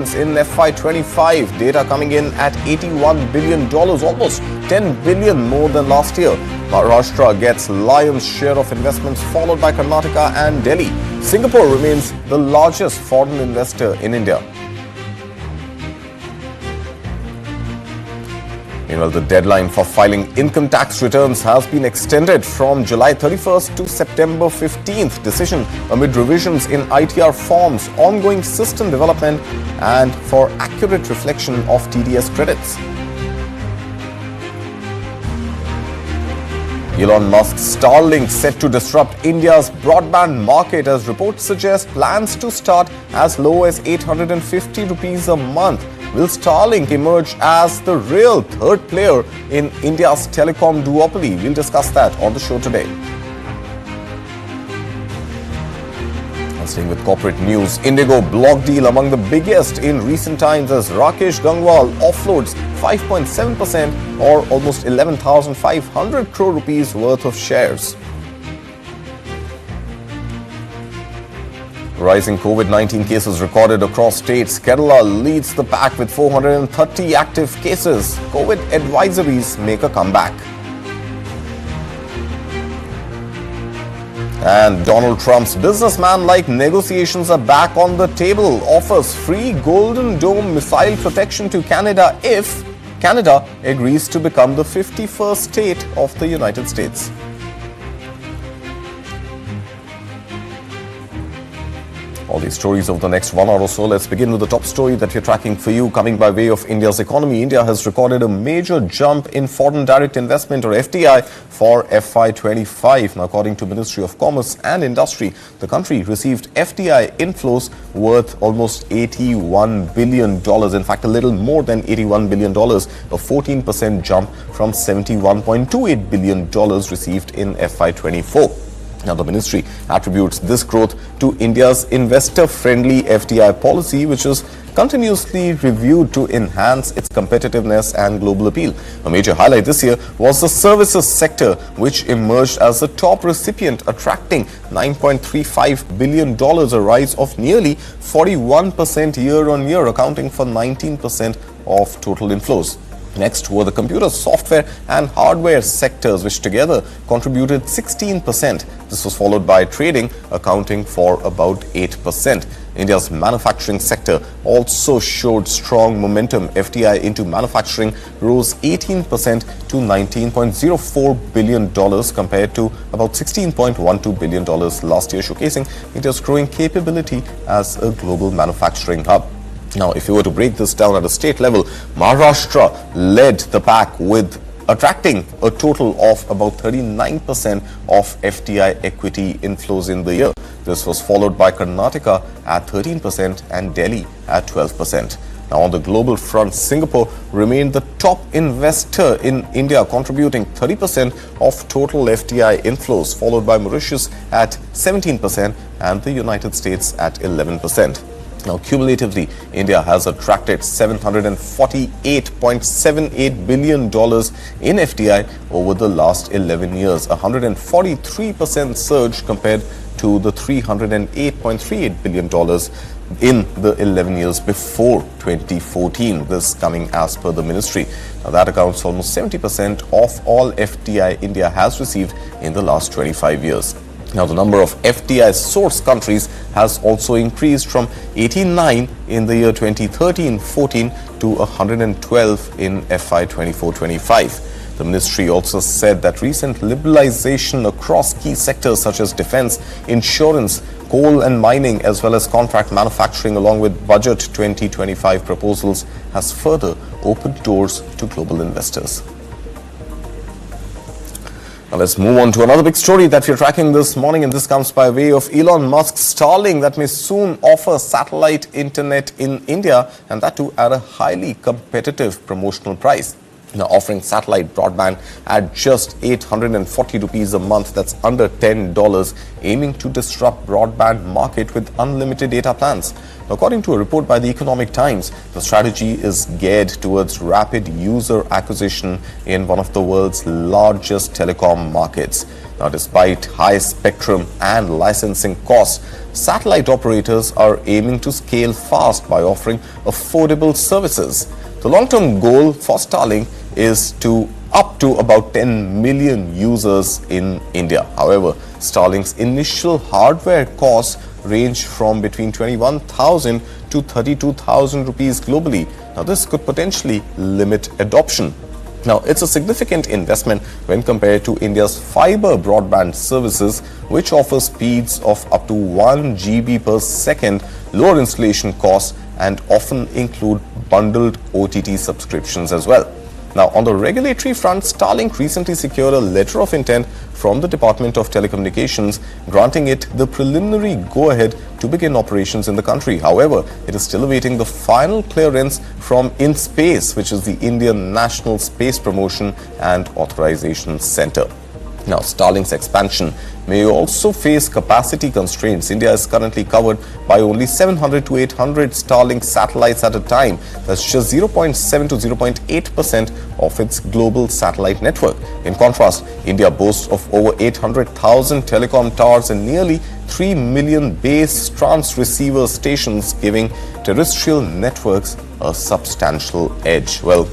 in FY25. Data coming in at $81 billion, almost $10 billion more than last year. Maharashtra gets lion's share of investments, followed by Karnataka and Delhi. Singapore remains the largest foreign investor in India. Meanwhile, the deadline for filing income tax returns has been extended from July 31st to September 15th. Decision amid revisions in ITR forms, ongoing system development, and for accurate reflection of TDS credits. Elon Musk's Starlink set to disrupt India's broadband market, as reports suggest plans to start as low as 850 rupees a month. Will Starlink emerge as the real third player in India's telecom duopoly? We'll discuss that on the show today. And staying with corporate news, INDIGO block deal among the biggest in recent times as Rakesh Gangwal offloads 5.7% or almost 11,500 crore rupees worth of shares. Rising COVID-19 cases recorded across states. Kerala leads the pack with 430 active cases. COVID advisories make a comeback. And Donald Trump's businessman-like negotiations are back on the table. Offers free Golden Dome missile protection to Canada if Canada agrees to become the 51st state of the United States. All these stories over the next 1 hour or so. Let's begin with the top story that we're tracking for you, coming by way of India's economy. India has recorded a major jump in foreign direct investment, or FDI, for FY25. Now, according to Ministry of Commerce and Industry, the country received FDI inflows worth almost $81 billion. In fact, a little more than $81 billion, a 14% jump from $71.28 billion received in FY24. Now, the ministry attributes this growth to India's investor-friendly FDI policy, which is continuously reviewed to enhance its competitiveness and global appeal. A major highlight this year was the services sector, which emerged as the top recipient, attracting $9.35 billion, a rise of nearly 41% year-on-year, accounting for 19% of total inflows. Next were the computer, software and hardware sectors, which together contributed 16%. This was followed by trading, accounting for about 8%. India's manufacturing sector also showed strong momentum. FDI into manufacturing rose 18% to $19.04 billion compared to about $16.12 billion last year, showcasing India's growing capability as a global manufacturing hub. Now, if you were to break this down at a state level, Maharashtra led the pack with attracting a total of about 39% of FDI equity inflows in the year. This was followed by Karnataka at 13% and Delhi at 12%. Now, on the global front, Singapore remained the top investor in India, contributing 30% of total FDI inflows, followed by Mauritius at 17% and the United States at 11%. Now, cumulatively, India has attracted $748.78 billion in FDI over the last 11 years, a 143% surge compared to the $308.38 billion in the 11 years before 2014, this coming as per the ministry. Now, that accounts for almost 70% of all FDI India has received in the last 25 years. Now, the number of FDI source countries has also increased from 89 in the year 2013-14 to 112 in FY24-25. The ministry also said that recent liberalization across key sectors such as defense, insurance, coal and mining, as well as contract manufacturing, along with Budget 2025 proposals, has further opened doors to global investors. Now, let's move on to another big story that we're tracking this morning, and this comes by way of Elon Musk's Starlink that may soon offer satellite internet in India, and that too at a highly competitive promotional price. Now, offering satellite broadband at just 840 rupees a month, that's under $10, aiming to disrupt broadband market with unlimited data plans. According to a report by the Economic Times, the strategy is geared towards rapid user acquisition in one of the world's largest telecom markets. Now, despite high spectrum and licensing costs, satellite operators are aiming to scale fast by offering affordable services. The long-term goal for Starlink is to up to about 10 million users in India. However, Starlink's initial hardware costs range from between 21,000 to 32,000 rupees globally. Now, this could potentially limit adoption. Now, it's a significant investment when compared to India's fiber broadband services, which offer speeds of up to 1 GB per second, lower installation costs, and often include bundled OTT subscriptions as well. Now, on the regulatory front, Starlink recently secured a letter of intent from the Department of Telecommunications, granting it the preliminary go-ahead to begin operations in the country. However, it is still awaiting the final clearance from INSpace, which is the Indian National Space Promotion and Authorization Center. Now, Starlink's expansion may also face capacity constraints. India is currently covered by only 700 to 800 Starlink satellites at a time. That's just 0.7 to 0.8% of its global satellite network. In contrast, India boasts of over 800,000 telecom towers and nearly 3 million base transceiver stations, giving terrestrial networks a substantial edge. Well,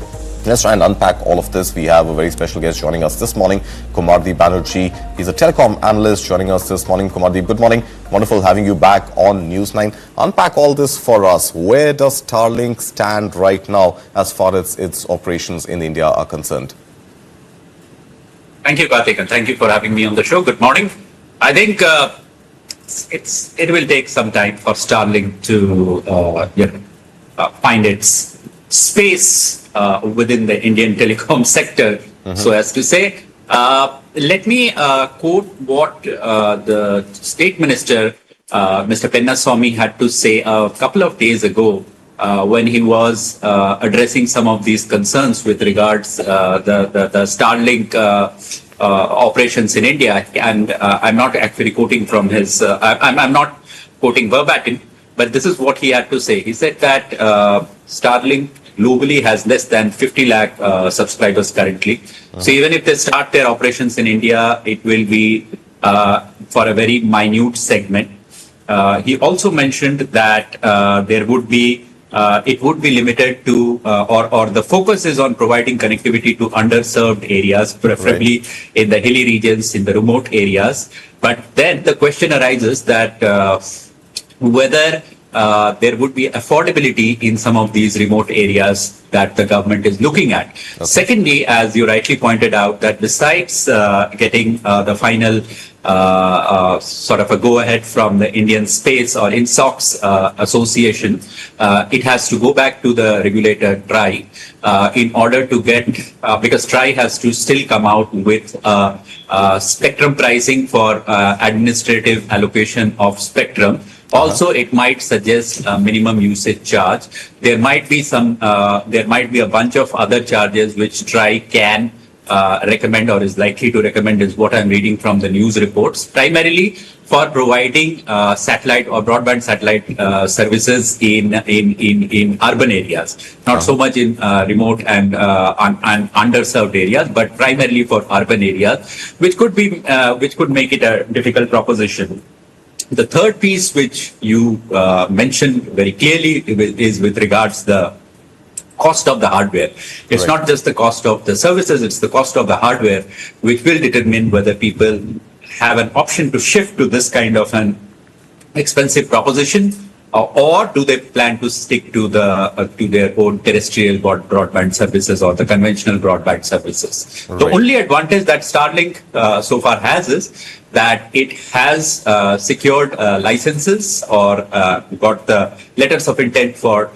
let's try and unpack all of this. We have a very special guest joining us this morning, Kumardeep Banerjee. He's a telecom analyst joining us this morning. Kumardeep, good morning. Wonderful having you back on News 9. Unpack all this for us. Where does Starlink stand right now as far as its operations in India are concerned? Thank you, Karthik, and thank you for having me on the show. Good morning. I think it will take some time for Starlink to find its space within the Indian telecom sector, so as to say. Let me quote what the State Minister, Mr. Pennaswamy, had to say a couple of days ago when he was addressing some of these concerns with regards the Starlink operations in India. And I'm not actually quoting from his, I'm not quoting verbatim, but this is what he had to say. He said that Starlink globally has less than 50 lakh subscribers currently. So even if they start their operations in India, it will be for a very minute segment. He also mentioned that it would be limited to, or the focus is on providing connectivity to underserved areas, preferably in the hilly regions, in the remote areas. But then the question arises that whether there would be affordability in some of these remote areas that the government is looking at. Okay. Secondly, as you rightly pointed out, that besides getting the final sort of a go-ahead from the Indian Space or INSOX Association, it has to go back to the regulator TRAI in order to get, because TRAI has to still come out with spectrum pricing for administrative allocation of spectrum. Also, it might suggest a minimum usage charge. There might be a bunch of other charges which TRAI can recommend or is likely to recommend, is what I'm reading from the news reports, primarily for providing satellite or broadband satellite services in urban areas, not so much in remote and underserved areas, but primarily for urban areas, which could make it a difficult proposition. The third piece, which you mentioned very clearly, is with regards the cost of the hardware. It's not just the cost of the services, it's the cost of the hardware, which will determine whether people have an option to shift to this kind of an expensive proposition, or do they plan to stick to their own terrestrial broadband services or the conventional broadband services. The only advantage that Starlink so far has is that it has secured licenses or got the letters of intent for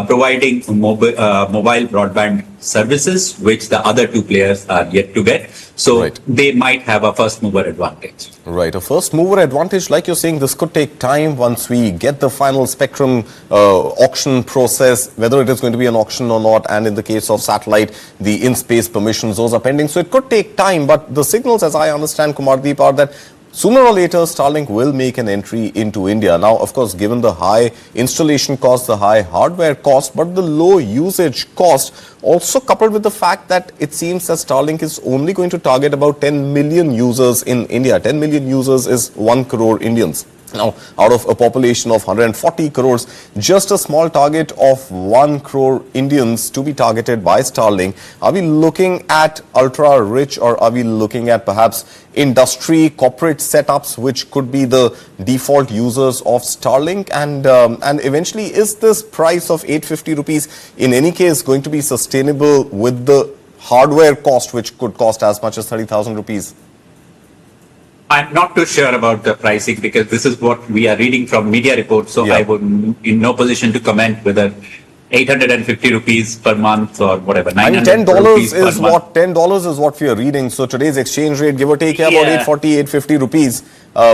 providing mobile broadband services, which the other two players are yet to get. So they might have a first mover advantage. Right, a first mover advantage. Like you're saying, this could take time once we get the final spectrum auction process, whether it is going to be an auction or not. And in the case of satellite, the in-space permissions, those are pending. So it could take time. But the signals, as I understand, Kumardeep, are that sooner or later, Starlink will make an entry into India. Now, of course, given the high installation cost, the high hardware cost, but the low usage cost, also coupled with the fact that it seems that Starlink is only going to target about 10 million users in India. 10 million users is 1 crore Indians. Now, out of a population of 140 crores, just a small target of 1 crore Indians to be targeted by Starlink. Are we looking at ultra rich, or are we looking at perhaps industry corporate setups which could be the default users of Starlink? And eventually, is this price of 850 rupees in any case going to be sustainable with the hardware cost, which could cost as much as 30,000 rupees? I'm not too sure about the pricing because this is what we are reading from media reports. So Yeah. I would in no position to comment whether 850 rupees per month or whatever. I mean, $10 is what $10 is what we are reading. So today's exchange rate, give or take, about 840, 850 rupees.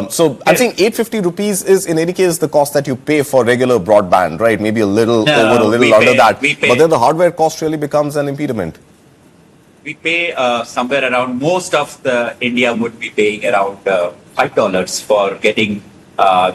So I'm saying 850 rupees is in any case the cost that you pay for regular broadband, right? Maybe a little over, a little under that. But then the hardware cost really becomes an impediment. We pay somewhere around, most of the India would be paying around $5 for getting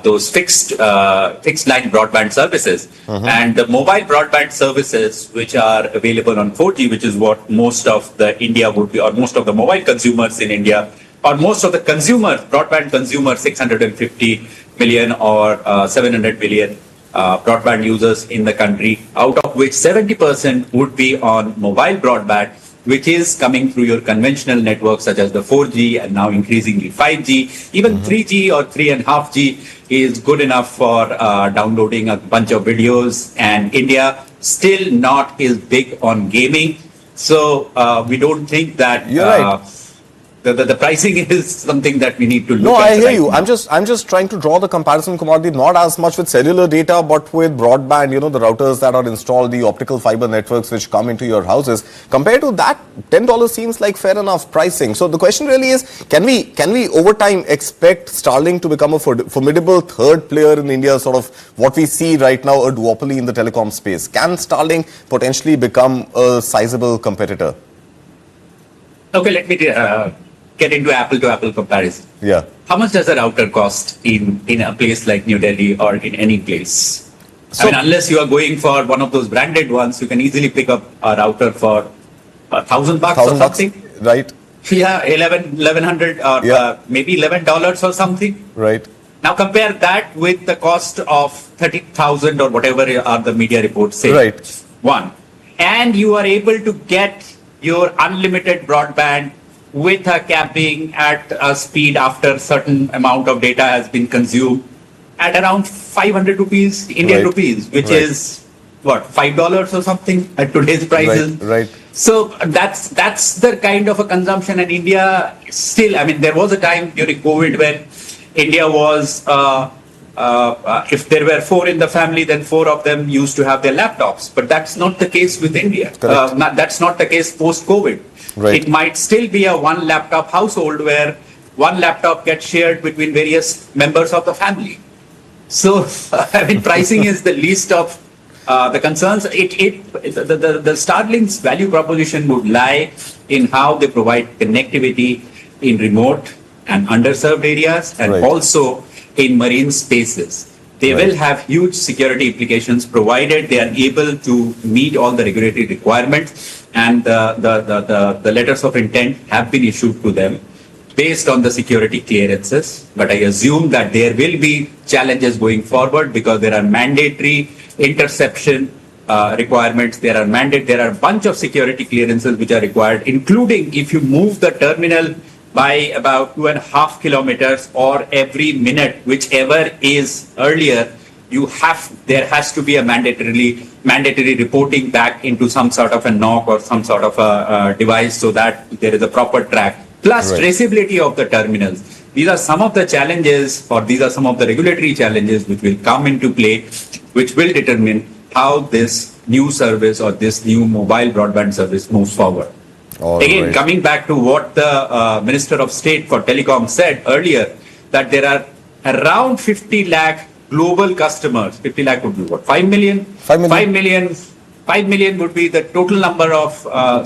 those fixed line broadband services. And the mobile broadband services, which are available on 4G, which is what most of the India would be, or most of the mobile consumers in India, or most of the consumers, broadband consumers, 650 million or 700 million broadband users in the country, out of which 70% would be on mobile broadband, which is coming through your conventional networks such as the 4G and now increasingly 5G. Even 3G or 3.5G is good enough for downloading a bunch of videos. And India still not is big on gaming. So we don't think that You're right. The pricing is something that we need to look No, at. I hear you. I'm just trying to draw the comparison, Kumardeep, not as much with cellular data, but with broadband, you know, the routers that are installed, the optical fiber networks which come into your houses. Compared to that, $10 seems like fair enough pricing. So the question really is, can we over time expect Starlink to become a formidable third player in India, sort of what we see right now, a duopoly in the telecom space? Can Starlink potentially become a sizable competitor? Okay, let me get into apple-to-apple comparison. Yeah. How much does a router cost in a place like New Delhi or in any place? So- I mean, unless you are going for one of those branded ones, you can easily pick up a router for $1,000 or something. Right? Yeah, 1100 or Yeah. maybe $11 or something. Right. Now compare that with the cost of 30,000 or whatever are the media reports saying. Right. One. And you are able to get your unlimited broadband with a capping at a speed after certain amount of data has been consumed at around 500 rupees, Indian Right. rupees, which Right. is what, $5 or something at today's prices. Right. So that's the kind of a consumption. And India still, I mean, there was a time during COVID when India was, if there were 4 in the family, then 4 of them used to have their laptops. But that's not the case with India. Correct. That's not the case post-COVID. Right. It might still be a one laptop household where one laptop gets shared between various members of the family. So, I mean, pricing is the least of the concerns. The Starlink's value proposition would lie in how they provide connectivity in remote and underserved areas, and Right. also in marine spaces. They Right. will have huge security implications provided they are able to meet all the regulatory requirements, and the letters of intent have been issued to them based on the security clearances. But I assume that there will be challenges going forward because there are mandatory interception requirements. There are a bunch of security clearances which are required, including if you move the terminal by about 2.5 kilometers or every minute, whichever is earlier, there has to be a mandatory reporting back into some sort of a NOC or some sort of a device so that there is a proper track. Plus Right. traceability of the terminals. These are some of the challenges, or these are some of the regulatory challenges which will come into play, which will determine how this new service or this new mobile broadband service moves forward. All Again, right. coming back to what the Minister of State for Telecom said earlier, that there are around 50 lakh global customers. 50 lakh would be what? 5 million? 5 million. 5 million would be the total number of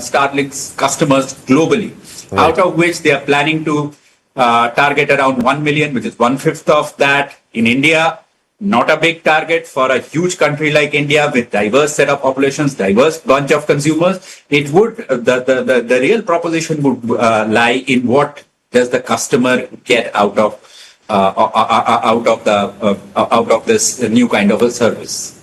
Starlink's customers globally, Right. out of which they are planning to target around 1 million, which is 1/5 of that. In India, not a big target for a huge country like India with diverse set of populations, diverse bunch of consumers. It would, the real proposition would lie in what does the customer get out of this new kind of a service.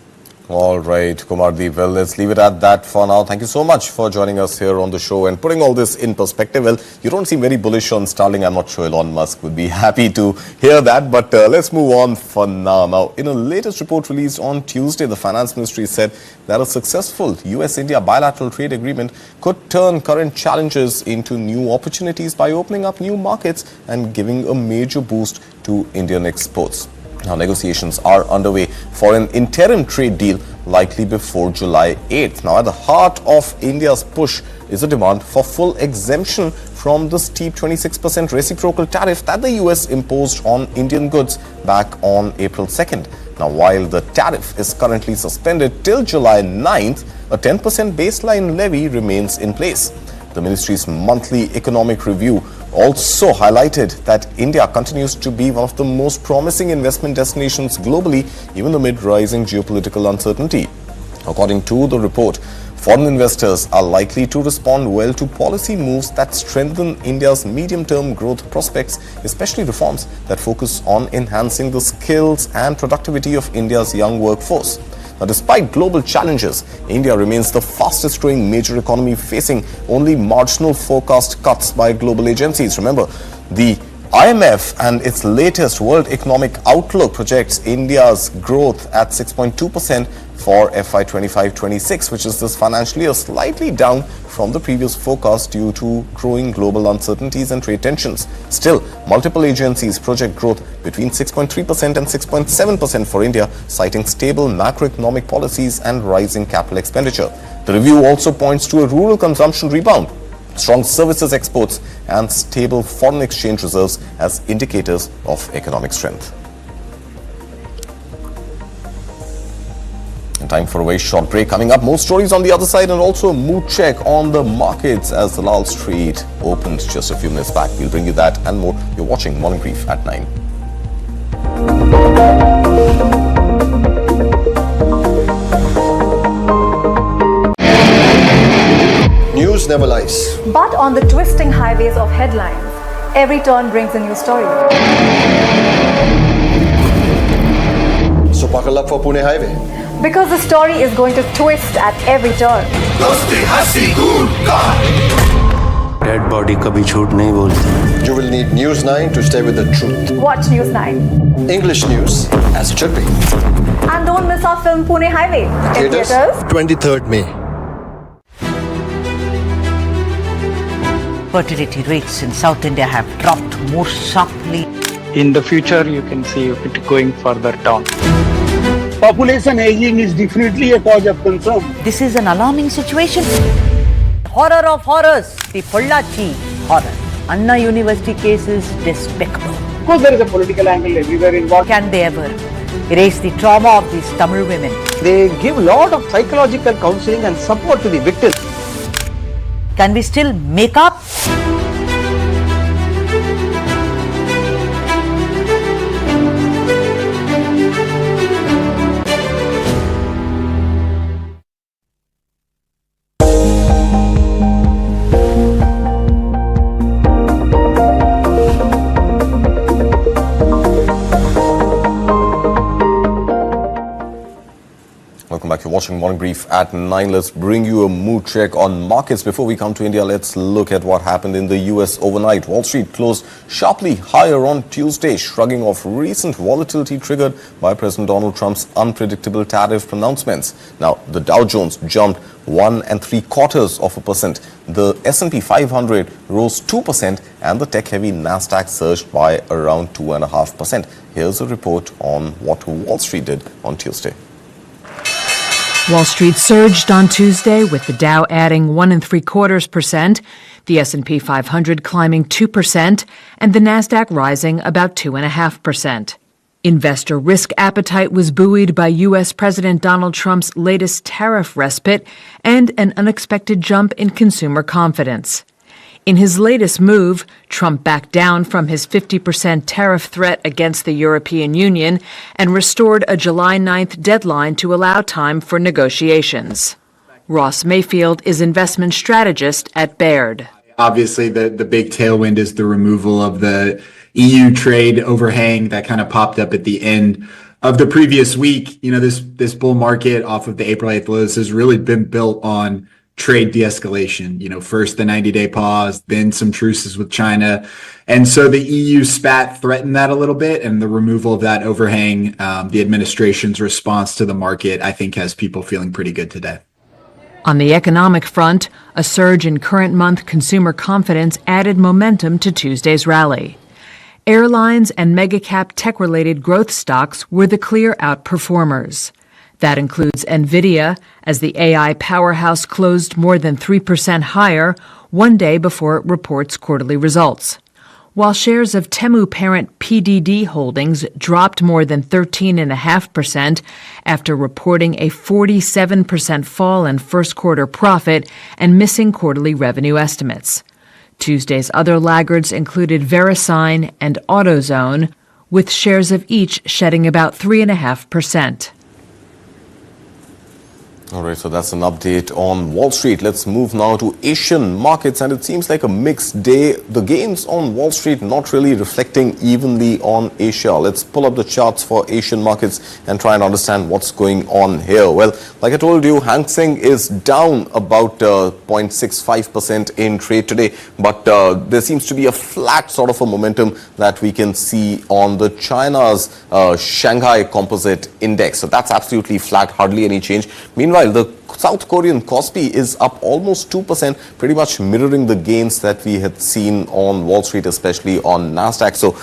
All right, Kumardeep. Well, let's leave it at that for now. Thank you so much for joining us here on the show and putting all this in perspective. Well, you don't seem very bullish on Starlink. I'm not sure Elon Musk would be happy to hear that, but let's move on for now. Now, in a latest report released on Tuesday, the Finance Ministry said that a successful US-India bilateral trade agreement could turn current challenges into new opportunities by opening up new markets and giving a major boost to Indian exports. Now, negotiations are underway for an interim trade deal likely before July 8th. Now, at the heart of India's push is a demand for full exemption from the steep 26% reciprocal tariff that the US imposed on Indian goods back on April 2nd. Now, while the tariff is currently suspended till July 9th, a 10% baseline levy remains in place. The ministry's monthly economic review also highlighted that India continues to be one of the most promising investment destinations globally, even amid rising geopolitical uncertainty. According to the report, foreign investors are likely to respond well to policy moves that strengthen India's medium-term growth prospects, especially reforms that focus on enhancing the skills and productivity of India's young workforce. Now, despite global challenges, India remains the fastest growing major economy, facing only marginal forecast cuts by global agencies. Remember, the IMF and its latest World Economic Outlook projects India's growth at 6.2% for FY 25-26, which is this financial year, slightly down from the previous forecast due to growing global uncertainties and trade tensions. Still, multiple agencies project growth between 6.3% and 6.7% for India, citing stable macroeconomic policies and rising capital expenditure. The review also points to a rural consumption rebound, strong services exports, and stable foreign exchange reserves as indicators of economic strength. Time for a very short break. Coming up, more stories on the other side and also a mood check on the markets as the Lal Street opened just a few minutes back. We'll bring you that and more. You're watching Morning Brief at 9. News never lies. But on the twisting highways of headlines, every turn brings a new story. So buckle up for Pune Highway. Because the story is going to twist at every turn. Dead body कभी झूठ नहीं बोलती. You will need News 9 to stay with the truth. Watch News 9. English news as it should be. And don't miss our film Pune Highway. In theaters 23rd May. Fertility rates in South India have dropped more sharply. In the future, you can see it going further down. Population aging is definitely a cause of concern. This is an alarming situation. Horror of horrors, the Pollachi horror. Anna University case is despicable. Of course, there is a political angle everywhere involved. Can they ever erase the trauma of these Tamil women? They give a lot of psychological counseling and support to the victims. Can we still make up? Welcome back. You're watching Morning Brief at 9. Let's bring you a mood check on markets. Before we come to India, let's look at what happened in the US overnight. Wall Street closed sharply higher on Tuesday, shrugging off recent volatility triggered by President Donald Trump's unpredictable tariff pronouncements. Now, the Dow Jones jumped 1.75%. The S&P 500 rose 2%, and the tech-heavy Nasdaq surged by around 2.5%. Here's a report on what Wall Street did on Tuesday. Wall Street surged on Tuesday with the Dow adding 1.75%, the S&P 500 climbing 2%, and the Nasdaq rising about 2.5%. Investor risk appetite was buoyed by U.S. President Donald Trump's latest tariff respite and an unexpected jump in consumer confidence. In his latest move, Trump backed down from his 50% tariff threat against the European Union and restored a July 9th deadline to allow time for negotiations. Ross Mayfield is investment strategist at Baird. Obviously, the big tailwind is the removal of the EU trade overhang that kind of popped up at the end of the previous week. You know, this bull market off of the April 8th lows has really been built on trade de-escalation. You know, first the 90-day pause, then some truces with China. And so the EU spat threatened that a little bit, and the removal of that overhang, the administration's response to the market, I think has people feeling pretty good today. On the economic front, a surge in current month consumer confidence added momentum to Tuesday's rally. Airlines and mega-cap tech-related growth stocks were the clear outperformers. That includes NVIDIA, as the AI powerhouse closed more than 3% higher 1 day before it reports quarterly results. While shares of Temu parent PDD Holdings dropped more than 13.5% after reporting a 47% fall in first quarter profit and missing quarterly revenue estimates. Tuesday's other laggards included VeriSign and AutoZone, with shares of each shedding about 3.5%. All right, so that's an update on Wall Street. Let's move now to Asian markets, and it seems like a mixed day. The gains on Wall Street not really reflecting evenly on Asia. Let's pull up the charts for Asian markets and try and understand what's going on here. Well, like I told you, Hang Seng is down about 0.65% in trade today, but there seems to be a flat sort of a momentum that we can see on the China's Shanghai Composite Index. So that's absolutely flat, hardly any change. Meanwhile, the South Korean Kospi is up almost 2%, pretty much mirroring the gains that we had seen on Wall Street, especially on Nasdaq. So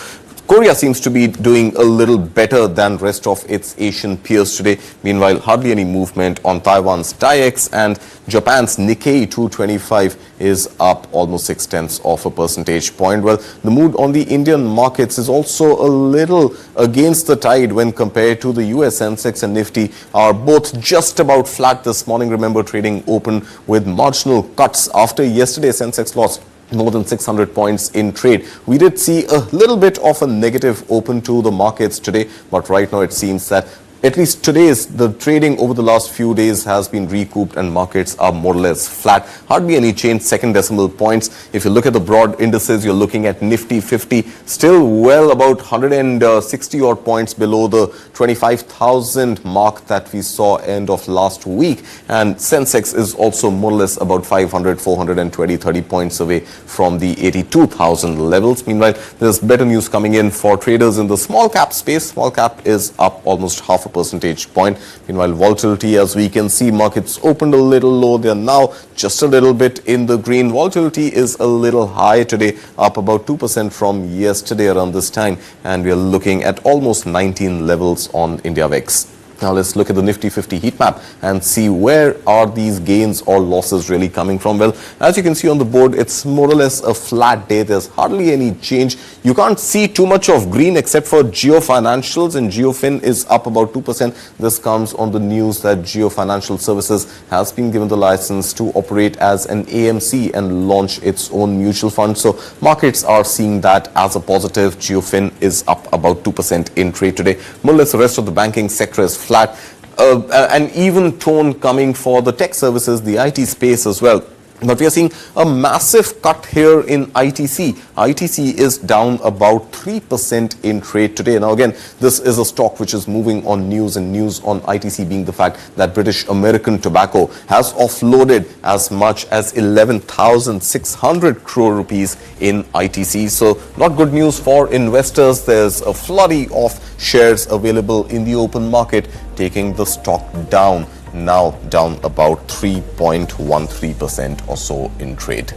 Korea seems to be doing a little better than rest of its Asian peers today. Meanwhile, hardly any movement on Taiwan's TAIEX, and Japan's Nikkei 225 is up almost 0.6 percentage point. Well, the mood on the Indian markets is also a little against the tide when compared to the US. Sensex and Nifty are both just about flat this morning. Remember, trading open with marginal cuts after yesterday. Sensex lost more than 600 points in trade. We did see a little bit of a negative open to the markets today, but right now it seems that at least the trading over the last few days has been recouped and markets are more or less flat. Hardly any change, second decimal points. If you look at the broad indices, you're looking at Nifty 50, still well about 160 odd points below the 25,000 mark that we saw end of last week. And Sensex is also more or less about 500, 420, 30 points away from the 82,000 levels. Meanwhile, there's better news coming in for traders in the small cap space. Small cap is up almost 0.5 percentage point. Meanwhile, volatility, as we can see, markets opened a little low. They are now just a little bit in the green. Volatility is a little high today, up about 2% from yesterday around this time. And we are looking at almost 19 levels on INDIA-U.S. Now let's look at the Nifty 50 heat map and see where are these gains or losses really coming from. Well, as you can see on the board, it's more or less a flat day. There's hardly any change. You can't see too much of green except for Jio Financials, and JioFin is up about 2%. This comes on the news that Jio Financial Services has been given the license to operate as an AMC and launch its own mutual fund. So markets are seeing that as a positive. JioFin is up about 2% in trade today. More or less the rest of the banking sector is flat. An even tone coming for the tech services, the IT space as well. But we are seeing a massive cut here in ITC. ITC is down about 3% in trade today. Now again, this is a stock which is moving on news, and news on ITC being the fact that British American Tobacco has offloaded as much as 11,600 crore rupees in ITC. So not good news for investors. There's a flurry of shares available in the open market, taking the stock down. Now down about 3.13% or so in trade.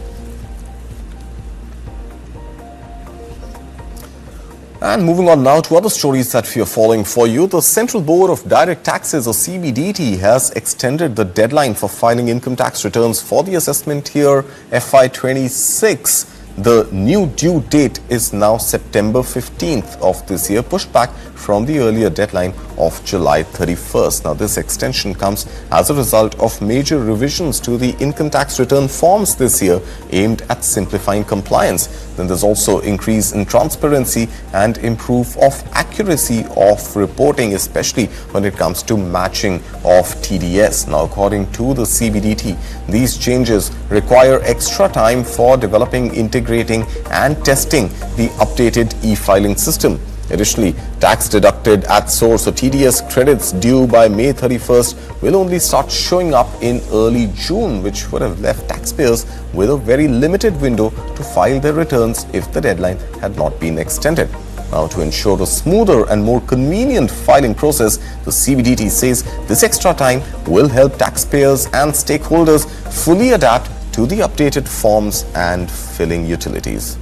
And moving on now to other stories that we are following for you. The Central Board of Direct Taxes, or CBDT, has extended the deadline for filing income tax returns for the assessment year FY26. The new due date is now September 15th of this year, pushed back from the earlier deadline of July 31st. Now, this extension comes as a result of major revisions to the income tax return forms this year aimed at simplifying compliance. Then there's also increase in transparency and improve of accuracy of reporting, especially when it comes to matching of TDS. Now, according to the CBDT, these changes require extra time for developing, integrating and testing the updated e-filing system. Additionally, tax deducted at source or TDS credits due by May 31st will only start showing up in early June, which would have left taxpayers with a very limited window to file their returns if the deadline had not been extended. Now, to ensure a smoother and more convenient filing process, the CBDT says this extra time will help taxpayers and stakeholders fully adapt to the updated forms and filling utilities.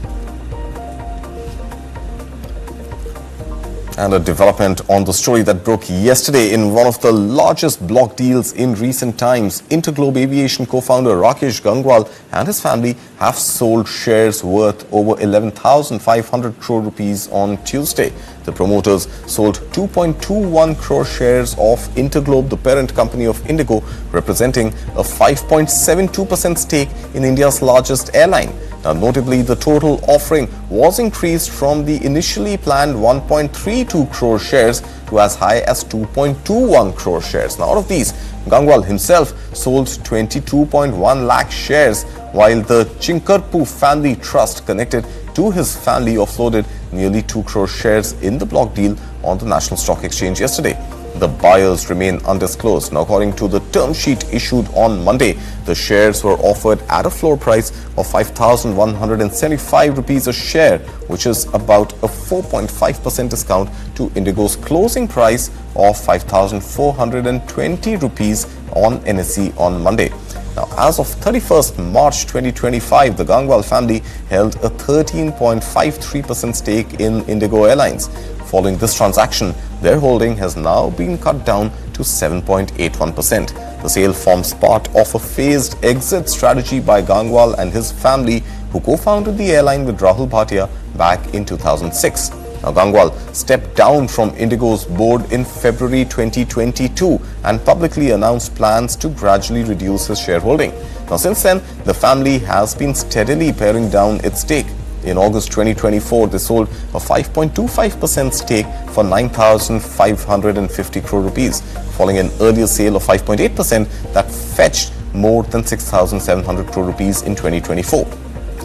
And a development on the story that broke yesterday in one of the largest block deals in recent times. Interglobe Aviation co-founder Rakesh Gangwal and his family have sold shares worth over 11,500 crore rupees on Tuesday. The promoters sold 2.21 crore shares of Interglobe, the parent company of INDIGO, representing a 5.72% stake in India's largest airline. Now, notably, the total offering was increased from the initially planned 1.32 crore shares to as high as 2.21 crore shares. Now, out of these, Gangwal himself sold 22.1 lakh shares, while the Chinkarpu family trust connected to his family offloaded nearly 2 crore shares in the block deal on the National Stock Exchange yesterday. The buyers remain undisclosed. Now, according to the term sheet issued on Monday, the shares were offered at a floor price of 5,175 rupees a share, which is about a 4.5% discount to INDIGO's closing price of 5,420 rupees on NSE on Monday. Now, as of 31st March 2025, the Gangwal family held a 13.53% stake in INDIGO Airlines. Following this transaction, their holding has now been cut down to 7.81%. The sale forms part of a phased exit strategy by Gangwal and his family, who co-founded the airline with Rahul Bhatia back in 2006. Now, Gangwal stepped down from INDIGO's board in February 2022 and publicly announced plans to gradually reduce his shareholding. Now, since then, the family has been steadily paring down its stake. In August 2024, they sold a 5.25% stake for 9,550 crore rupees, following an earlier sale of 5.8% that fetched more than 6,700 crore rupees in 2024.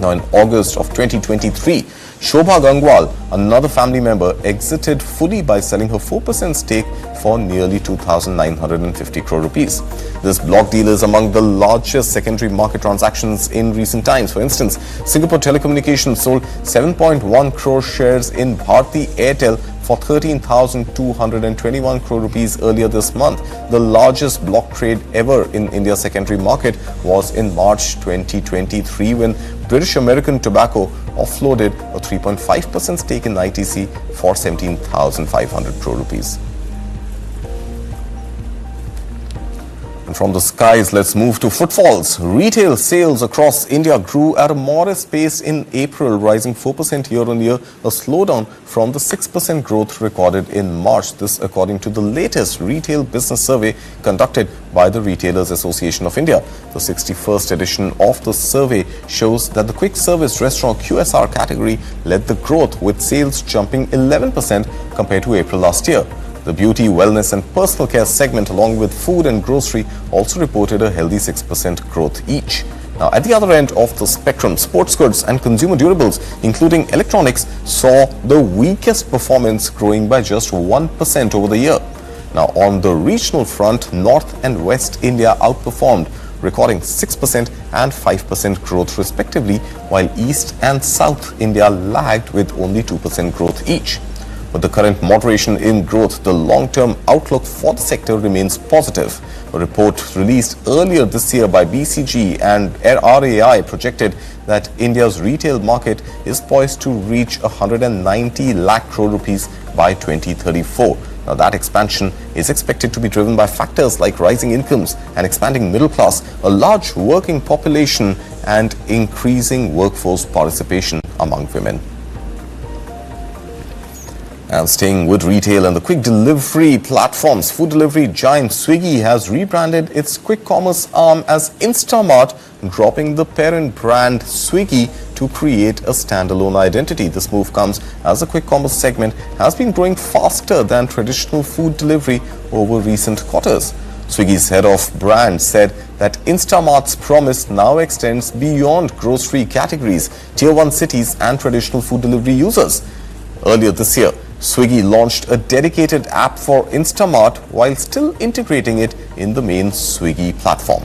Now, in August of 2023, Shobha Gangwal, another family member, exited fully by selling her 4% stake for nearly 2,950 crore rupees. This block deal is among the largest secondary market transactions in recent times. For instance, Singapore Telecommunications sold 7.1 crore shares in Bharti Airtel for 13,221 crore rupees earlier this month. The largest block trade ever in India's secondary market was in March 2023 when British American Tobacco offloaded a 3.5% stake in ITC for 17,500 crore rupees. And from the skies, let's move to footfalls. Retail sales across India grew at a modest pace in April, rising 4% year-on-year, a slowdown from the 6% growth recorded in March. This according to the latest retail business survey conducted by the Retailers Association of India. The 61st edition of the survey shows that the quick service restaurant QSR category led the growth, with sales jumping 11% compared to April last year. The beauty, wellness and personal care segment, along with food and grocery, also reported a healthy 6% growth each. Now, at the other end of the spectrum, sports goods and consumer durables, including electronics, saw the weakest performance, growing by just 1% over the year. Now, on the regional front, North and West India outperformed, recording 6% and 5% growth respectively, while East and South India lagged with only 2% growth each. With the current moderation in growth, the long-term outlook for the sector remains positive. A report released earlier this year by BCG and RAI projected that India's retail market is poised to reach 190 lakh crore rupees by 2034. Now, that expansion is expected to be driven by factors like rising incomes and expanding middle class, a large working population, and increasing workforce participation among women. And staying with retail and the quick delivery platforms, food delivery giant Swiggy has rebranded its quick commerce arm as Instamart, dropping the parent brand Swiggy to create a standalone identity. This move comes as the quick commerce segment has been growing faster than traditional food delivery over recent quarters. Swiggy's head of brand said that Instamart's promise now extends beyond grocery categories, tier 1 cities and traditional food delivery users. Earlier this year, Swiggy launched a dedicated app for Instamart while still integrating it in the main Swiggy platform.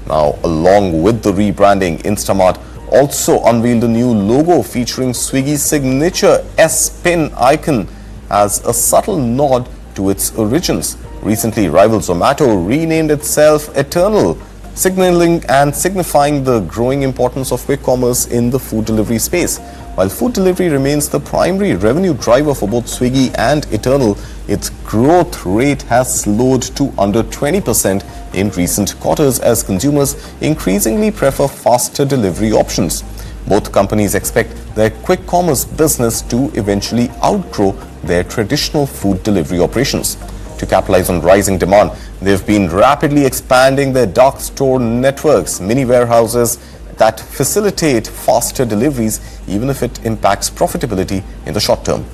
Now, along with the rebranding, Instamart also unveiled a new logo featuring Swiggy's signature S-Pin icon as a subtle nod to its origins. Recently, rival Zomato renamed itself Eternal, signaling and signifying the growing importance of quick commerce in the food delivery space. While food delivery remains the primary revenue driver for both Swiggy and Eternal, its growth rate has slowed to under 20% in recent quarters as consumers increasingly prefer faster delivery options. Both companies expect their quick commerce business to eventually outgrow their traditional food delivery operations. To capitalize on rising demand, they've been rapidly expanding their dark store networks, mini warehouses that facilitate faster deliveries even if it impacts profitability in the short term.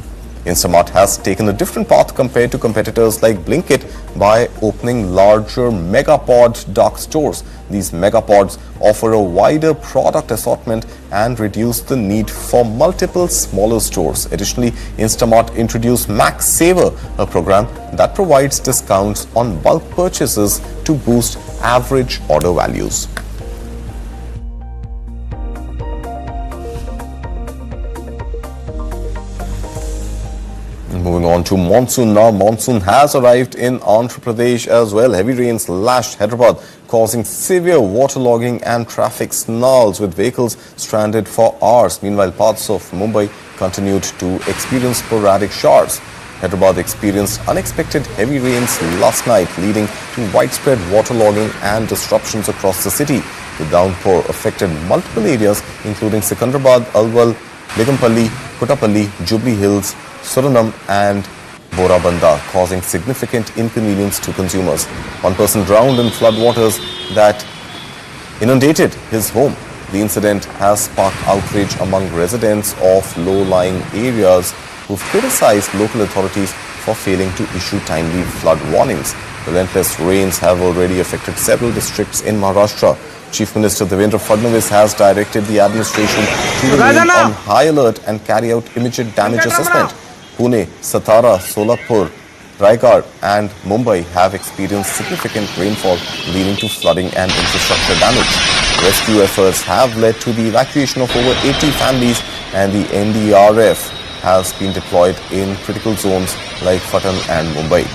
Instamart has taken a different path compared to competitors like Blinkit by opening larger megapod dark stores. These megapods offer a wider product assortment and reduce the need for multiple smaller stores. Additionally, Instamart introduced Max Saver, a program that provides discounts on bulk purchases to boost average order values. Moving on to monsoon now. Monsoon has arrived in Andhra Pradesh as well. Heavy rains lashed Hyderabad, causing severe waterlogging and traffic snarls with vehicles stranded for hours. Meanwhile, parts of Mumbai continued to experience sporadic showers. Hyderabad experienced unexpected heavy rains last night, leading to widespread waterlogging and disruptions across the city. The downpour affected multiple areas, including Secunderabad, Alwal, Begumpalli, Kutapalli, Jubilee Hills, Suranam and Borabanda, causing significant inconvenience to consumers. One person drowned in floodwaters that inundated his home. The incident has sparked outrage among residents of low-lying areas who've criticized local authorities for failing to issue timely flood warnings. Relentless rains have already affected several districts in Maharashtra. Chief Minister Devendra Fadnavis has directed the administration to remain on high alert and carry out immediate damage assessment. Pune, Satara, Solapur, Raigad and Mumbai have experienced significant rainfall leading to flooding and infrastructure damage. Rescue efforts have led to the evacuation of over 80 families and the NDRF has been deployed in critical zones like Patan and Mumbai.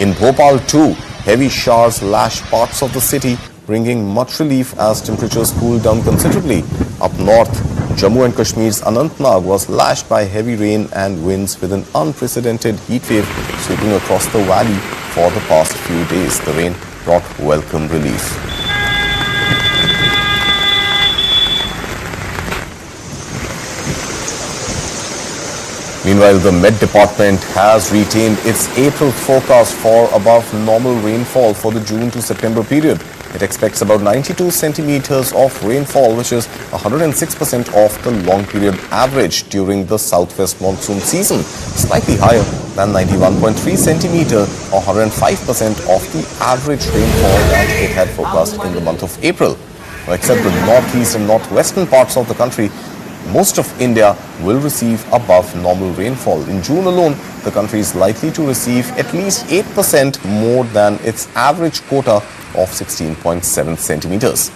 In Bhopal too, heavy showers lashed parts of the city, bringing much relief as temperatures cooled down considerably. Up north, Jammu and Kashmir's Anantnag was lashed by heavy rain and winds with an unprecedented heat wave sweeping across the valley for the past few days. The rain brought welcome relief. Meanwhile, the Met Department has retained its April forecast for above normal rainfall for the June to September period. It expects about 92 centimeters of rainfall, which is 106% of the long period average during the southwest monsoon season, slightly higher than 91.3 centimeter or 105% of the average rainfall that it had forecast in the month of April. Except the northeast and northwestern parts of the country, most of India will receive above normal rainfall. In June alone, the country is likely to receive at least 8% more than its average quota of 16.7 centimeters.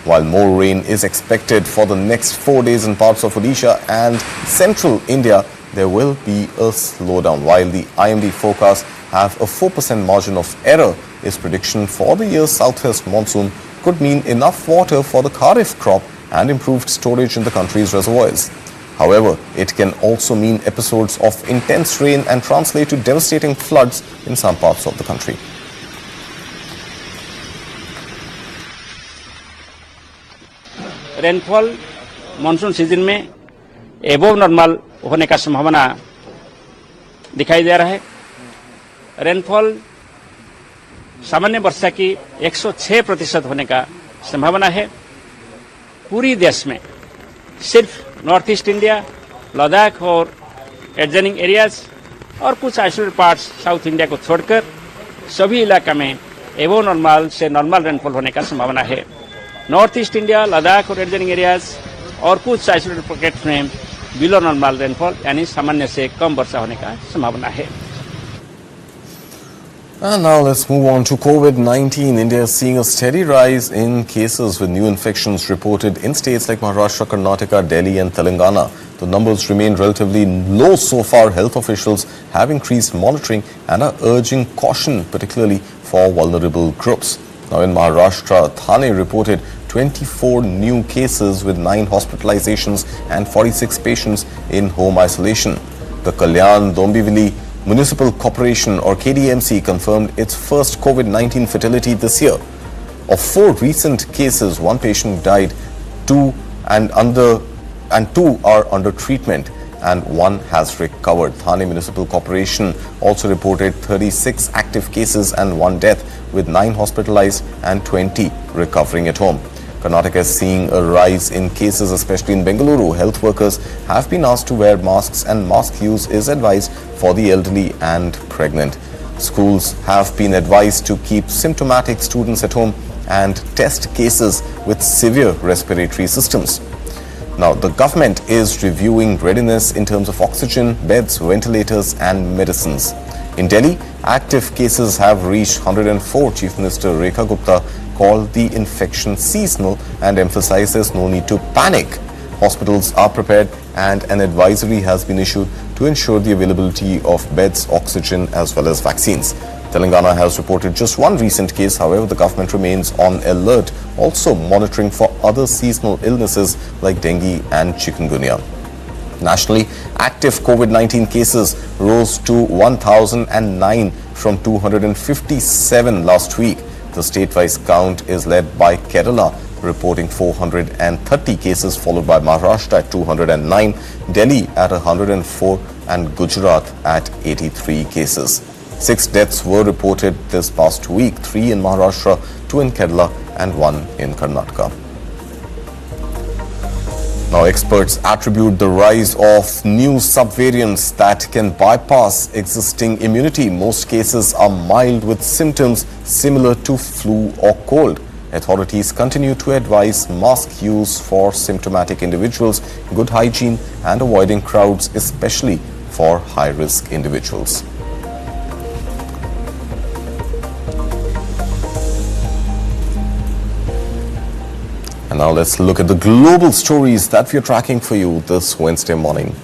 While more rain is expected for the next 4 days in parts of Odisha and central India, there will be a slowdown. While the IMD forecasts have a 4% margin of error, its prediction for the year's southwest monsoon could mean enough water for the Kharif crop and improved storage in the country's reservoirs. However, it can also mean episodes of intense rain and translate to devastating floods in some parts of the country. Rainfall monsoon season में above normal होने का संभावना दिखाई दे रहा है। Rainfall सामान्य वर्षा की 106% होने का संभावना है। पूरी देश में सिर्फ नॉर्थ ईस्ट इंडिया, लद्दाख और एडजॉइनिंग एरियाज और कुछ आइसोलेटेड पार्ट्स साउथ इंडिया को छोड़कर सभी इलाका में एवो नॉर्मल से नॉर्मल रेनफॉल होने का संभावना है। नॉर्थ ईस्ट इंडिया, लद्दाख और एडजॉइनिंग एरियाज और कुछ आइसोलेटेड पॉकेट्स में बिलो नॉर्मल रेनफॉल यानी सामान्य से कम वर्षा होने का संभावना है। And now let's move on to Covid-19. India is seeing a steady rise in cases with new infections reported in states like Maharashtra, Karnataka, Delhi and Telangana. The numbers remain relatively low so far. Health officials have increased monitoring and are urging caution, particularly for vulnerable groups. Now in Maharashtra, Thane reported 24 new cases with 9 hospitalizations and 46 patients in home isolation. The Kalyan Dombivli Municipal Corporation or KDMC confirmed its first COVID-19 fatality this year. Of 4 recent cases, 1 patient died, 2 are under treatment and 1 has recovered. Thane Municipal Corporation also reported 36 active cases and 1 death, with 9 hospitalized and 20 recovering at home. Karnataka is seeing a rise in cases, especially in Bengaluru. Health workers have been asked to wear masks and mask use is advised for the elderly and pregnant. Schools have been advised to keep symptomatic students at home and test cases with severe respiratory systems. Now, the government is reviewing readiness in terms of oxygen, beds, ventilators and medicines. In Delhi, active cases have reached 104. Chief Minister Rekha Gupta called the infection seasonal and emphasized there's no need to panic. Hospitals are prepared and an advisory has been issued to ensure the availability of beds, oxygen as well as vaccines. Telangana has reported just 1 recent case. However, the government remains on alert, also monitoring for other seasonal illnesses like dengue and chikungunya. Nationally, active COVID-19 cases rose to 1,009 from 257 last week. The state-wise count is led by Kerala, reporting 430 cases, followed by Maharashtra at 209, Delhi at 104 and Gujarat at 83 cases. 6 deaths were reported this past week, 3 in Maharashtra, 2 in Kerala and 1 in Karnataka. Now, experts attribute the rise of new subvariants that can bypass existing immunity. Most cases are mild with symptoms similar to flu or cold. Authorities continue to advise mask use for symptomatic individuals, good hygiene and avoiding crowds, especially for high-risk individuals. And now let's look at the global stories that we are tracking for you this Wednesday morning.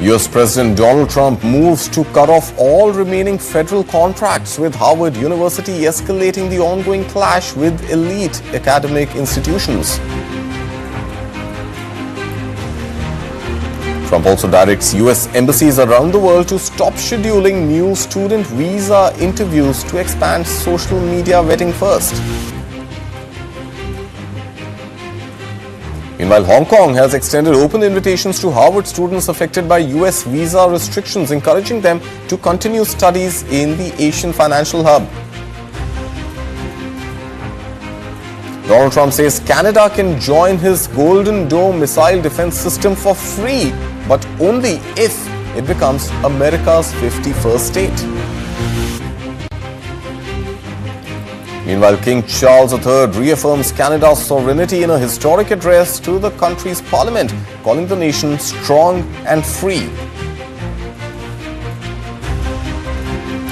US President Donald Trump moves to cut off all remaining federal contracts with Harvard University, escalating the ongoing clash with elite academic institutions. Trump also directs US embassies around the world to stop scheduling new student visa interviews to expand social media vetting first. Meanwhile, Hong Kong has extended open invitations to Harvard students affected by US visa restrictions, encouraging them to continue studies in the Asian financial hub. Donald Trump says Canada can join his Golden Dome missile defense system for free, but only if it becomes America's 51st state. Meanwhile, King Charles III reaffirms Canada's sovereignty in a historic address to the country's parliament, calling the nation strong and free.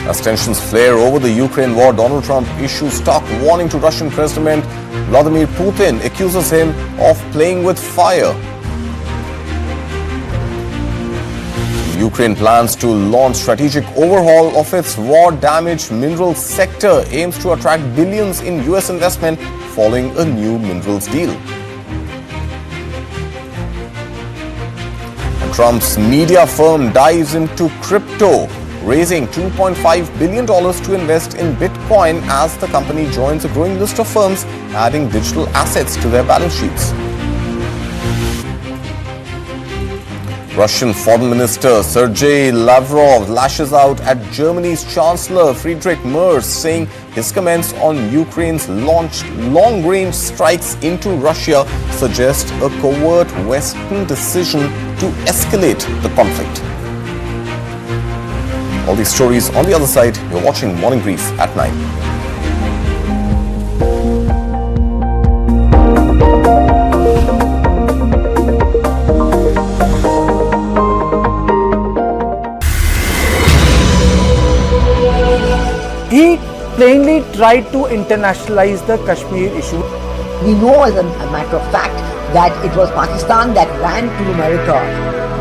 As tensions flare over the Ukraine war, Donald Trump issues stark warning to Russian President Vladimir Putin, accuses him of playing with fire. Ukraine plans to launch strategic overhaul of its war-damaged minerals sector, aims to attract billions in US investment following a new minerals deal. Trump's media firm dives into crypto, raising $2.5 billion to invest in Bitcoin as the company joins a growing list of firms adding digital assets to their balance sheets. Russian Foreign Minister Sergei Lavrov lashes out at Germany's Chancellor Friedrich Merz, saying his comments on Ukraine's launched long-range strikes into Russia suggest a covert Western decision to escalate the conflict. All these stories on the other side. You're watching Morning Brief at 9. He plainly tried to internationalize the Kashmir issue. We know as a matter of fact that it was Pakistan that ran to America.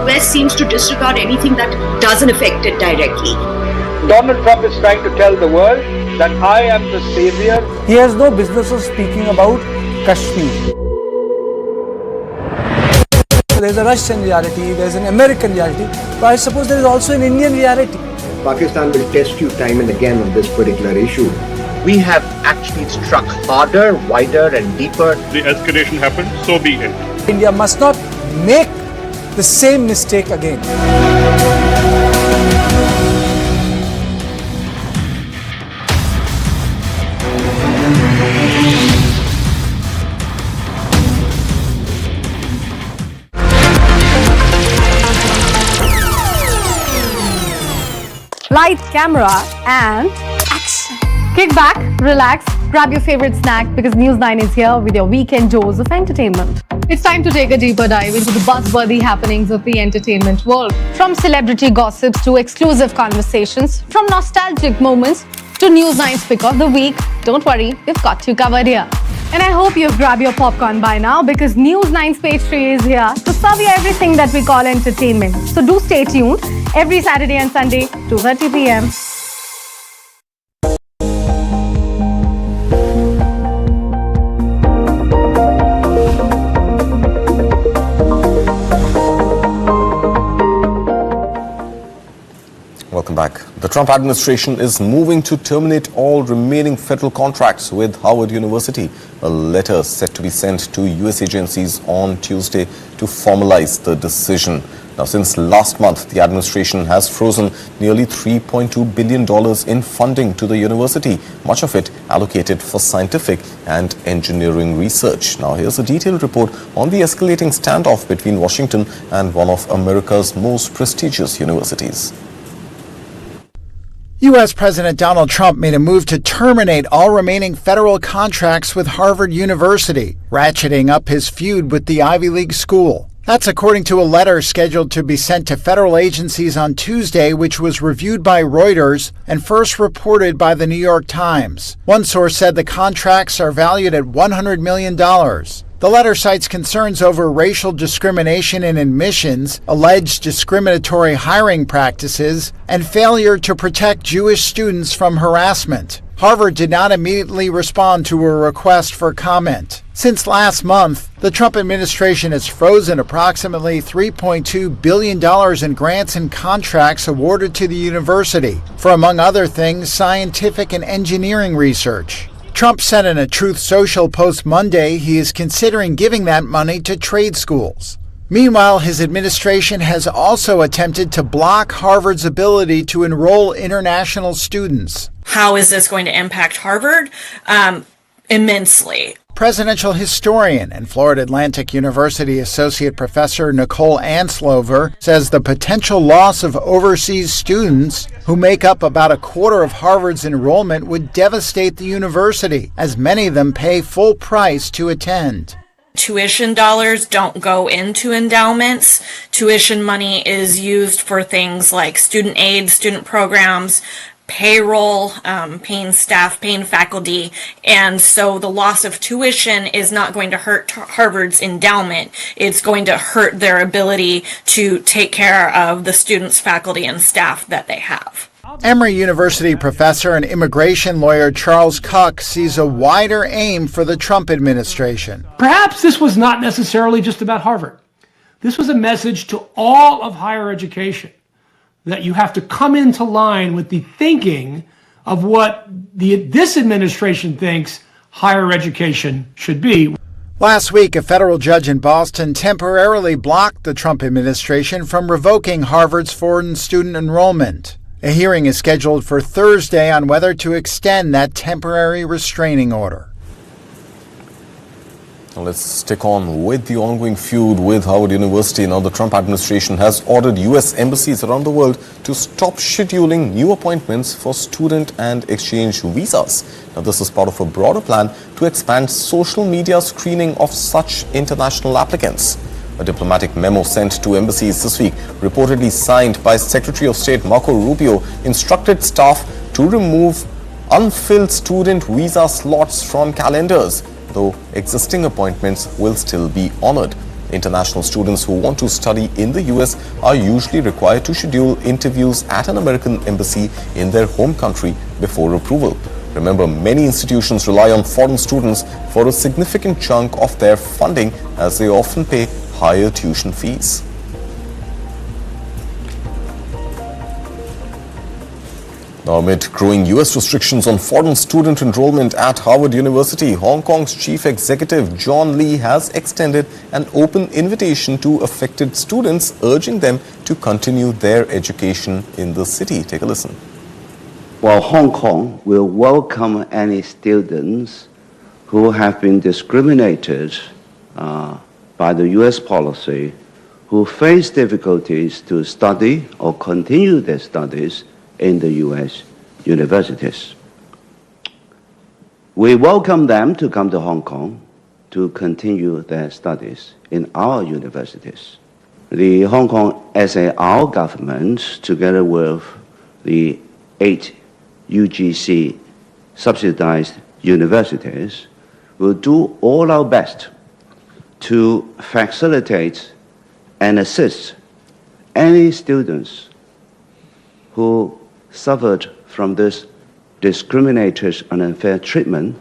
West seems to disregard anything that doesn't affect it directly. Donald Trump is trying to tell the world that I am the savior. He has no business of speaking about Kashmir. There's a Russian reality, there's an American reality, but I suppose there is also an Indian reality. Pakistan will test you time and again on this particular issue. We have actually struck harder, wider and deeper. The escalation happened, so be it. India must not make the same mistake again. Light, camera, and action. Kick back, relax, grab your favorite snack because News 9 is here with your weekend dose of entertainment. It's time to take a deeper dive into the buzzworthy happenings of the entertainment world. From celebrity gossips to exclusive conversations, from nostalgic moments to News 9's pick of the week. Don't worry, we've got you covered here. And I hope you've grabbed your popcorn by now because News 9's page 3 is here to serve you everything that we call entertainment. So do stay tuned every Saturday and Sunday, 2:30 p.m. Welcome back. The Trump administration is moving to terminate all remaining federal contracts with Howard University. A letter set to be sent to U.S. agencies on Tuesday to formalize the decision. Now, since last month, the administration has frozen nearly $3.2 billion in funding to the university, much of it allocated for scientific and engineering research. Now, here's a detailed report on the escalating standoff between Washington and one of America's most prestigious universities. U.S. President Donald Trump made a move to terminate all remaining federal contracts with Harvard University, ratcheting up his feud with the Ivy League school. That's according to a letter scheduled to be sent to federal agencies on Tuesday, which was reviewed by Reuters and first reported by the New York Times. One source said the contracts are valued at $100 million. The letter cites concerns over racial discrimination in admissions, alleged discriminatory hiring practices, and failure to protect Jewish students from harassment. Harvard did not immediately respond to a request for comment. Since last month, the Trump administration has frozen approximately $3.2 billion in grants and contracts awarded to the university for, among other things, scientific and engineering research. Trump said in a Truth Social post Monday he is considering giving that money to trade schools. Meanwhile, his administration has also attempted to block Harvard's ability to enroll international students. How is this going to impact Harvard? Immensely. Presidential historian and Florida Atlantic University Associate Professor Nicole Anslover says the potential loss of overseas students, who make up about a quarter of Harvard's enrollment, would devastate the university, as many of them pay full price to attend. Tuition dollars don't go into endowments. Tuition money is used for things like student aid, student programs, payroll, paying staff, paying faculty, and so the loss of tuition is not going to hurt Harvard's endowment. It's going to hurt their ability to take care of the students, faculty, and staff that they have. Emory University professor and immigration lawyer Charles Kuck sees a wider aim for the Trump administration. Perhaps this was not necessarily just about Harvard. This was a message to all of higher education, that you have to come into line with the thinking of what this administration thinks higher education should be. Last week, a federal judge in Boston temporarily blocked the Trump administration from revoking Harvard's foreign student enrollment. A hearing is scheduled for Thursday on whether to extend that temporary restraining order. Now let's stick on with the ongoing feud with Harvard University. Now the Trump administration has ordered U.S. embassies around the world to stop scheduling new appointments for student and exchange visas. Now this is part of a broader plan to expand social media screening of such international applicants. A diplomatic memo sent to embassies this week, reportedly signed by Secretary of State Marco Rubio, instructed staff to remove unfilled student visa slots from calendars, though existing appointments will still be honored. International students who want to study in the U.S. are usually required to schedule interviews at an American embassy in their home country before approval. Remember, many institutions rely on foreign students for a significant chunk of their funding, as they often pay higher tuition fees. Now, amid growing U.S. restrictions on foreign student enrollment at Harvard University, Hong Kong's chief executive John Lee has extended an open invitation to affected students, urging them to continue their education in the city. Take a listen. Well, Hong Kong will welcome any students who have been discriminated by the U.S. policy, who face difficulties to study or continue their studies in the U.S. universities. We welcome them to come to Hong Kong to continue their studies in our universities. The Hong Kong SAR government, together with the 8 UGC subsidized universities, will do all our best to facilitate and assist any students who suffered from this discriminated and unfair treatment,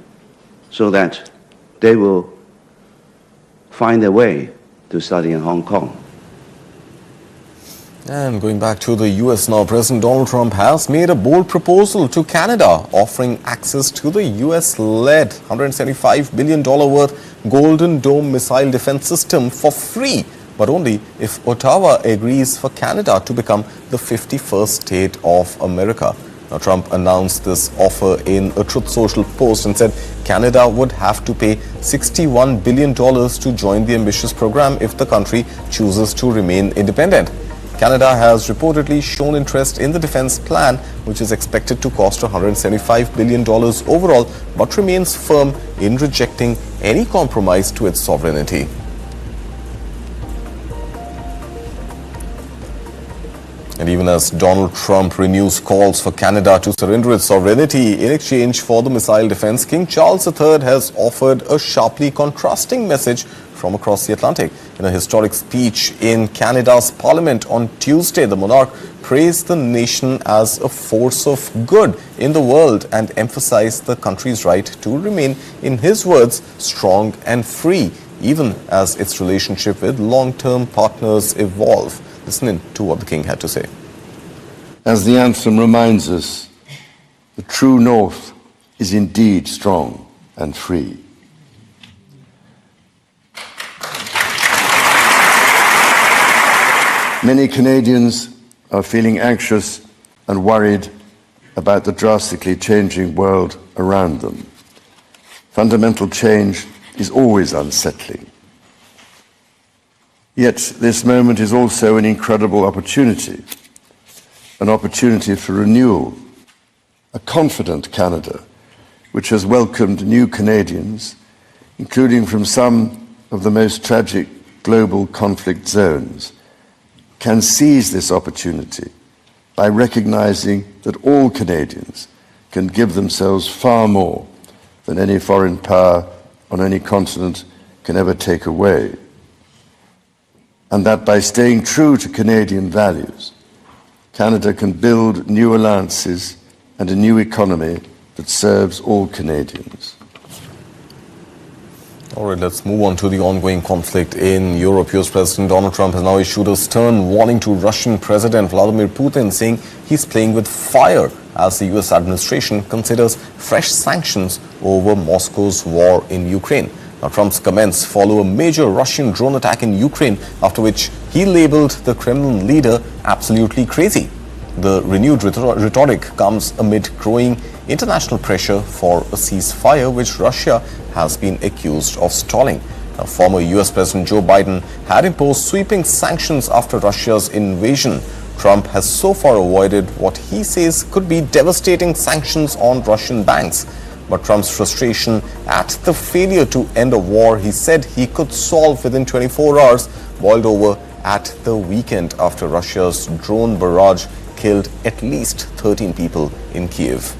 so that they will find their way to study in Hong Kong. And going back to the US now, President Donald Trump has made a bold proposal to Canada, offering access to the US-led $175 billion worth Golden Dome missile defense system for free, but only if Ottawa agrees for Canada to become the 51st state of America. Now, Trump announced this offer in a Truth Social post and said Canada would have to pay $61 billion to join the ambitious program if the country chooses to remain independent. Canada has reportedly shown interest in the defense plan, which is expected to cost $175 billion overall, but remains firm in rejecting any compromise to its sovereignty. And even as Donald Trump renews calls for Canada to surrender its sovereignty in exchange for the missile defense, King Charles III has offered a sharply contrasting message from across the Atlantic. In a historic speech in Canada's Parliament on Tuesday, the monarch praised the nation as a force of good in the world and emphasized the country's right to remain, in his words, strong and free, even as its relationship with long-term partners evolve. Listen in to what the King had to say. As the anthem reminds us, the true North is indeed strong and free. Many Canadians are feeling anxious and worried about the drastically changing world around them. Fundamental change is always unsettling. Yet this moment is also an incredible opportunity, an opportunity for renewal, a confident Canada, which has welcomed new Canadians, including from some of the most tragic global conflict zones, can seize this opportunity by recognizing that all Canadians can give themselves far more than any foreign power on any continent can ever take away. And that by staying true to Canadian values, Canada can build new alliances and a new economy that serves all Canadians. All right, let's move on to the ongoing conflict in Europe. US President Donald Trump has now issued a stern warning to Russian President Vladimir Putin, saying he's playing with fire as the US administration considers fresh sanctions over Moscow's war in Ukraine. Now, Trump's comments follow a major Russian drone attack in Ukraine, after which he labeled the Kremlin leader absolutely crazy. The renewed rhetoric comes amid growing international pressure for a ceasefire, which Russia has been accused of stalling. Now, former US President Joe Biden had imposed sweeping sanctions after Russia's invasion. Trump has so far avoided what he says could be devastating sanctions on Russian banks. But Trump's frustration at the failure to end a war he said he could solve within 24 hours boiled over at the weekend after Russia's drone barrage killed at least 13 people in Kiev.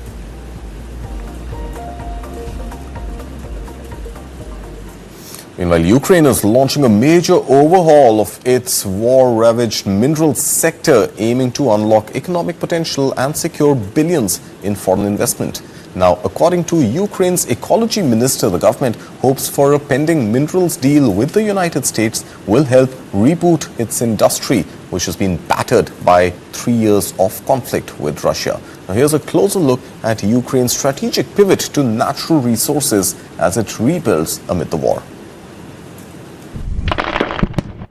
Meanwhile, Ukraine is launching a major overhaul of its war-ravaged minerals sector, aiming to unlock economic potential and secure billions in foreign investment. Now, according to Ukraine's ecology minister, the government hopes for a pending minerals deal with the United States will help reboot its industry, which has been battered by 3 years of conflict with Russia. Now, here's a closer look at Ukraine's strategic pivot to natural resources as it rebuilds amid the war.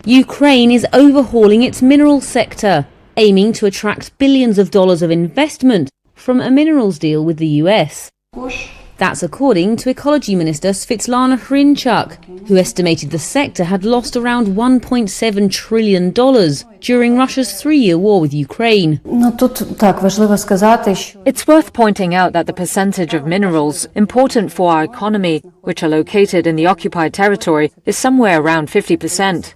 Ukraine is overhauling its minerals sector, aiming to attract billions of dollars of investment from a minerals deal with the US. That's according to Ecology Minister Svitlana Hrinchuk, who estimated the sector had lost around $1.7 trillion during Russia's 3-year war with Ukraine. It's worth pointing out that the percentage of minerals important for our economy, which are located in the occupied territory, is somewhere around 50%.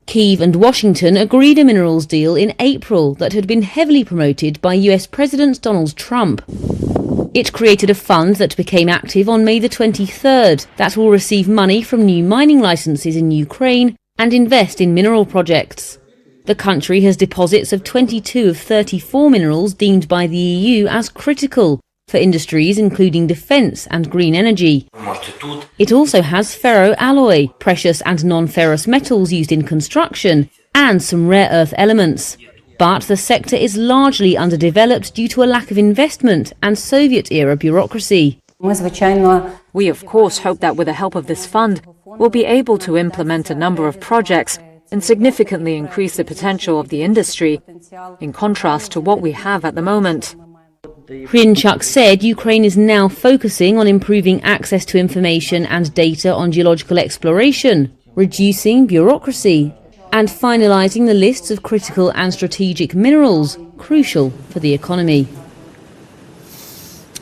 Kyiv and Washington agreed a minerals deal in April that had been heavily promoted by US President Donald Trump. It created a fund that became active on May the 23rd that will receive money from new mining licenses in Ukraine and invest in mineral projects. The country has deposits of 22 of 34 minerals deemed by the EU as critical for industries including defence and green energy. It also has ferroalloy, precious and non-ferrous metals used in construction, and some rare earth elements. But the sector is largely underdeveloped due to a lack of investment and Soviet-era bureaucracy. We of course hope that with the help of this fund, we'll be able to implement a number of projects and significantly increase the potential of the industry, in contrast to what we have at the moment. Hrinchuk said Ukraine is now focusing on improving access to information and data on geological exploration, reducing bureaucracy, and finalising the lists of critical and strategic minerals, crucial for the economy.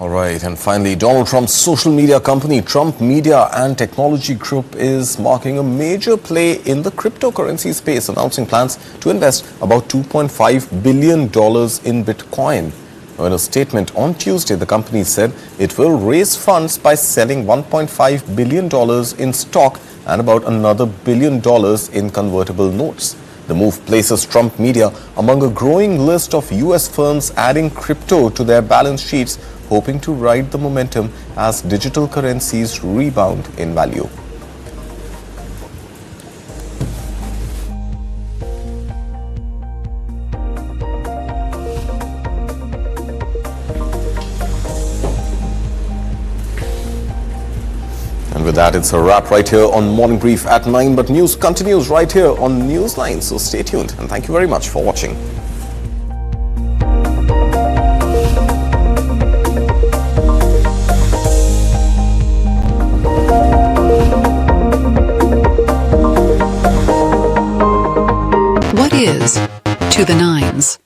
All right, and finally, Donald Trump's social media company, Trump Media and Technology Group, is marking a major play in the cryptocurrency space, announcing plans to invest about $2.5 billion in Bitcoin. In a statement on Tuesday, the company said it will raise funds by selling $1.5 billion in stock and about another $1 billion in convertible notes. The move places Trump Media among a growing list of US firms adding crypto to their balance sheets, hoping to ride the momentum as digital currencies rebound in value. And with that, it's a wrap right here on Morning Brief at 9. But news continues right here on Newsline. So stay tuned and thank you very much for watching. What is to the nines?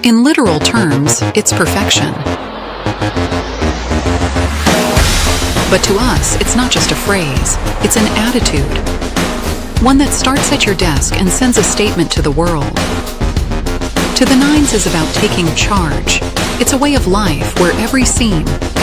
In literal terms, it's perfection. But to us, it's not just a phrase, it's an attitude. One that starts at your desk and sends a statement to the world. To the nines is about taking charge. It's a way of life where every scene,